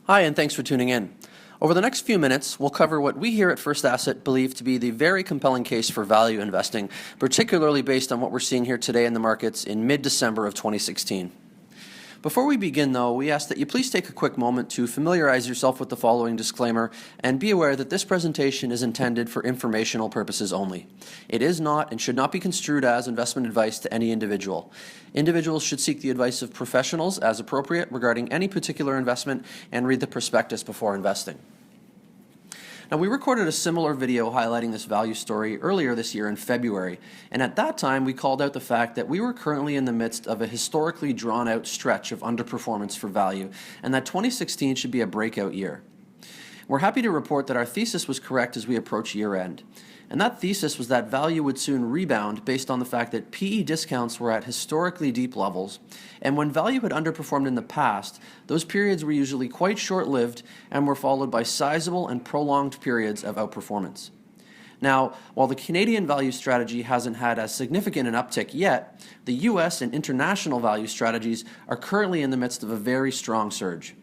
Hi, and thanks for tuning in. Over the next few minutes, we'll cover what we here at First Asset believe to be the very compelling case for value investing, particularly based on what we're seeing here today in the markets in mid-December of 2016. Before we begin, though, we ask that you please take a quick moment to familiarize yourself with the following disclaimer and be aware that this presentation is intended for informational purposes only. It is not and should not be construed as investment advice to any individual. Individuals should seek the advice of professionals as appropriate regarding any particular investment and read the prospectus before investing. Now, we recorded a similar video highlighting this value story earlier this year in February, and at that time we called out the fact that we were currently in the midst of a historically drawn-out stretch of underperformance for value, and that 2016 should be a breakout year. We're happy to report that our thesis was correct as we approach year-end. And that thesis was that value would soon rebound based on the fact that PE discounts were at historically deep levels, and when value had underperformed in the past, those periods were usually quite short-lived and were followed by sizable and prolonged periods of outperformance. Now, while the Canadian value strategy hasn't had as significant an uptick yet, the US and international value strategies are currently in the midst of a very strong surge.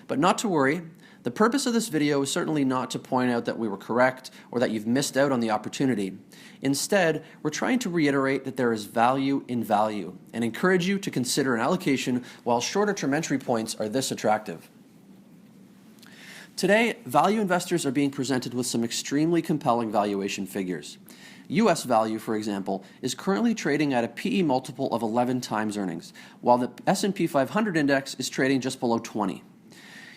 But not to worry. The purpose of this video is certainly not to point out that we were correct or that you've missed out on the opportunity. Instead, we're trying to reiterate that there is value in value and encourage you to consider an allocation while shorter-term entry points are this attractive. Today, value investors are being presented with some extremely compelling valuation figures. U.S. value, for example, is currently trading at a PE multiple of 11 times earnings, while the S&P 500 index is trading just below 20.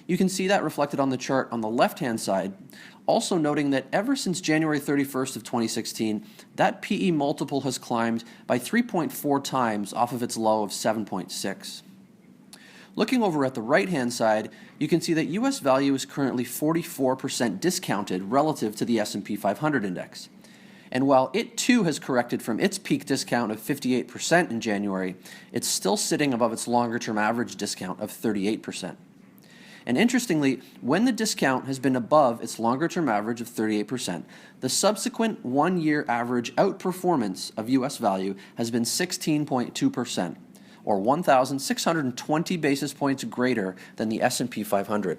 You can see that reflected on the chart on the left-hand side, also noting that ever since January 31st of 2016, that PE multiple has climbed by 3.4 times off of its low of 7.6. Looking over at the right-hand side, you can see that U.S. value is currently 44% discounted relative to the S&P 500 index. And while it too has corrected from its peak discount of 58% in January, it's still sitting above its longer-term average discount of 38%. And interestingly, when the discount has been above its longer-term average of 38%, the subsequent one-year average outperformance of U.S. value has been 16.2%, or 1,620 basis points greater than the S&P 500.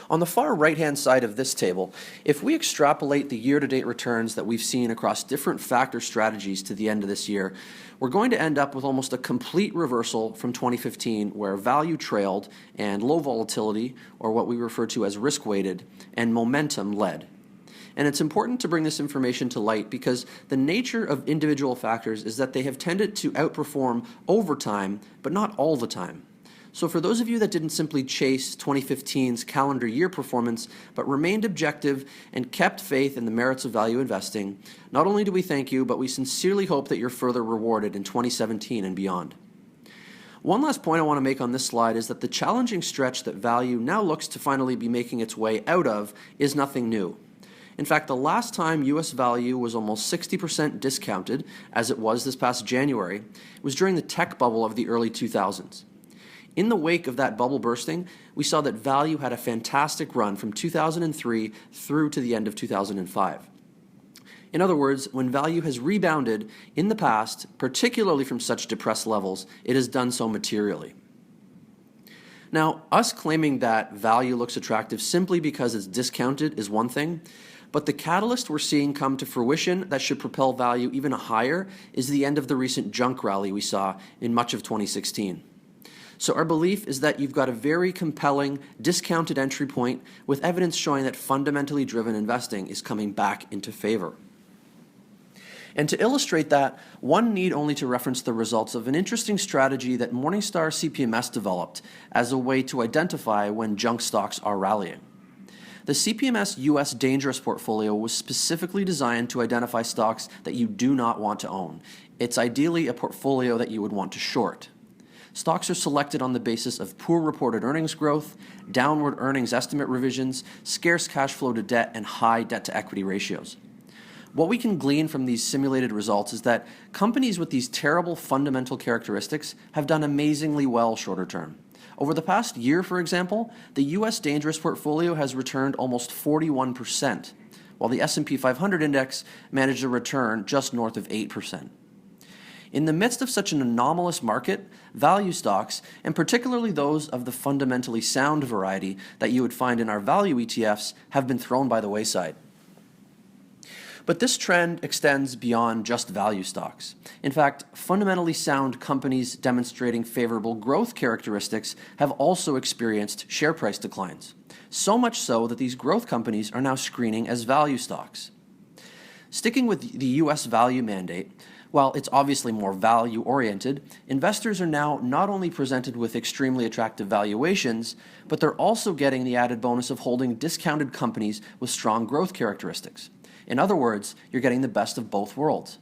On the far right-hand side of this table, if we extrapolate the year-to-date returns that we've seen across different factor strategies to the end of this year, we're going to end up with almost a complete reversal from 2015, where value trailed and low volatility, or what we refer to as risk-weighted, and momentum led. And it's important to bring this information to light because the nature of individual factors is that they have tended to outperform over time, but not all the time. So for those of you that didn't simply chase 2015's calendar year performance, but remained objective and kept faith in the merits of value investing, not only do we thank you, but we sincerely hope that you're further rewarded in 2017 and beyond. One last point I want to make on this slide is that the challenging stretch that value now looks to finally be making its way out of is nothing new. In fact, the last time U.S. value was almost 60% discounted, as it was this past January, was during the tech bubble of the early 2000s. In the wake of that bubble bursting, we saw that value had a fantastic run from 2003 through to the end of 2005. In other words, when value has rebounded in the past, particularly from such depressed levels, it has done so materially. Now, us claiming that value looks attractive simply because it's discounted is one thing, but the catalyst we're seeing come to fruition that should propel value even higher is the end of the recent junk rally we saw in much of 2016. So our belief is that you've got a very compelling, discounted entry point with evidence showing that fundamentally driven investing is coming back into favor. And to illustrate that, one need only to reference the results of an interesting strategy that Morningstar CPMS developed as a way to identify when junk stocks are rallying. The CPMS US Dangerous portfolio was specifically designed to identify stocks that you do not want to own. It's ideally a portfolio that you would want to short. Stocks are selected on the basis of poor reported earnings growth, downward earnings estimate revisions, scarce cash flow to debt, and high debt-to-equity ratios. What we can glean from these simulated results is that companies with these terrible fundamental characteristics have done amazingly well shorter term. Over the past year, for example, the U.S. Dangerous portfolio has returned almost 41%, while the S&P 500 index managed a return just north of 8%. In the midst of such an anomalous market, value stocks, and particularly those of the fundamentally sound variety that you would find in our value ETFs, have been thrown by the wayside. But this trend extends beyond just value stocks. In fact, fundamentally sound companies demonstrating favorable growth characteristics have also experienced share price declines. So much so that these growth companies are now screening as value stocks. Sticking with the U.S. value mandate, while it's obviously more value-oriented, investors are now not only presented with extremely attractive valuations, but they're also getting the added bonus of holding discounted companies with strong growth characteristics. In other words, you're getting the best of both worlds.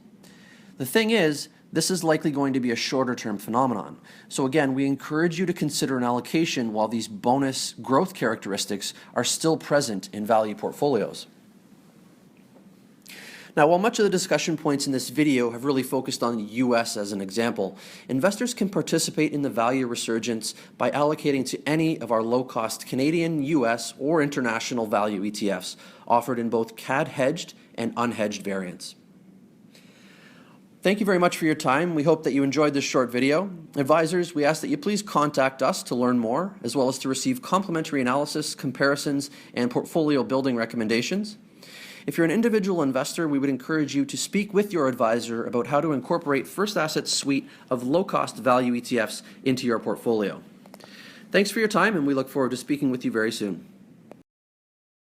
The thing is, this is likely going to be a shorter-term phenomenon. So again, we encourage you to consider an allocation while these bonus growth characteristics are still present in value portfolios. Now, while much of the discussion points in this video have really focused on the U.S. as an example, investors can participate in the value resurgence by allocating to any of our low-cost Canadian, U.S., or international value ETFs offered in both CAD-hedged and unhedged variants. Thank you very much for your time. We hope that you enjoyed this short video. Advisors, we ask that you please contact us to learn more, as well as to receive complimentary analysis, comparisons, and portfolio building recommendations. If you're an individual investor, we would encourage you to speak with your advisor about how to incorporate First Asset's suite of low-cost value ETFs into your portfolio. Thanks for your time, and we look forward to speaking with you very soon.